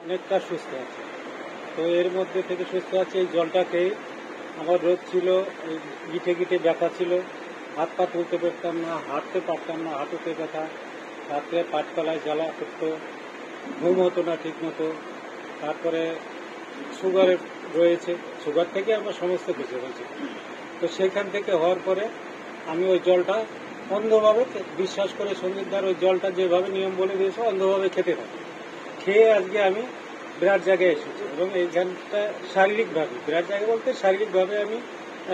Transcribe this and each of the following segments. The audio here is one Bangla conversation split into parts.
অনেকটা সুস্থ আছে। তো এর মধ্যে থেকে সুস্থ আছে এই জলটাকে। আমার রোগ ছিল, এই গিটে গিটে ব্যথা ছিল, হাত পা তুলতে পারতাম না, হাঁটতে পারতাম না, হাঁটুতে ব্যথা, রাত্রে পাটতলায় জ্বালা করতো, ঘুম হতো না ঠিক মতো। তারপরে সুগার রয়েছে, সুগার থেকে আমার সমস্ত কিছু হয়েছে। তো সেখান থেকে হওয়ার পরে আমি ওই জলটা অন্ধভাবে বিশ্বাস করে সঞ্জিতদার ওই জলটা যেভাবে নিয়ম বলে দিয়েছে অন্ধভাবে খেতে থাকি। খেয়ে আজকে আমি বিরাট জায়গায় এসেছি এবং এইখানটা শারীরিকভাবে বিরাট জায়গা বলতে শারীরিকভাবে আমি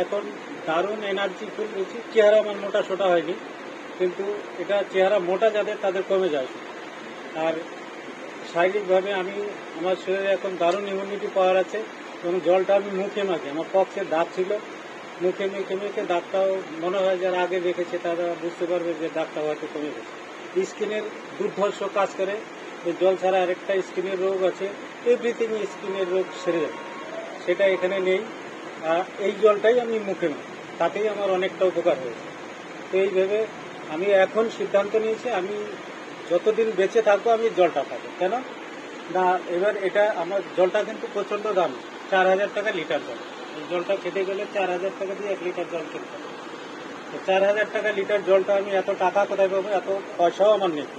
এখন দারুণ এনার্জি ফুল রয়েছি। চেহারা আমার মোটা সোটা হয়নি, কিন্তু এটা চেহারা মোটা যাদের তাদের কমে যায়। আর শারীরিকভাবে আমি আমার শরীরে এখন দারুণ ইমিউনিটি পাওয়ার আছে এবং জলটা আমি মুখে মাখি। আমার পক্ষে দাঁত ছিল, মুখে মেখে মেখে দাঁতটাও মনে হয় যারা আগে দেখেছে তারা বুঝতে পারবে যে দাঁতটা হয়তো কমে গেছে। স্কিনের দুর্ধর্ষ কাজ করে। এই জল ছাড়া আরেকটা স্কিনের রোগ আছে, এভরিথিং স্কিনের রোগ সেরে যাবে, সেটা এখানে নেই। এই জলটাই আমি মুখে মাখি, তাতেই আমার অনেকটা উপকার হয়েছে। তো এইভাবে আমি এখন সিদ্ধান্ত নিয়েছি আমি যতদিন বেঁচে থাকবো আমি জলটা খাবো। কেন না, এবার এটা আমার জলটা কিন্তু প্রচণ্ড দাম, 4,000 টাকা লিটার জল। এই জলটা খেতে গেলে 4,000 টাকা দিয়ে 1 লিটার জল কিনতে হবে। তো 4,000 টাকা লিটার জলটা আমি এত টাকা কোথায় পাবো, এত পয়সাও আমার নেই।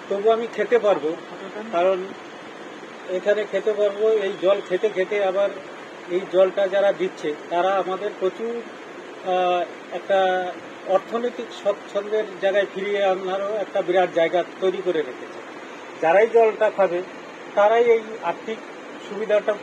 তবু আমি খেতে পারবো, কারণ এখানে খেতে পারবো। এই জল খেতে খেতে আবার এই জলটা যারা দিচ্ছে তারা আমাদের প্রচুর একটা অর্থনৈতিক স্বচ্ছন্দের জায়গায় ফিরিয়ে আনারও একটা বিরাট জায়গা তৈরি করে রেখেছে। যারাই জলটা খাবে তারাই এই আর্থিক সুবিধাটা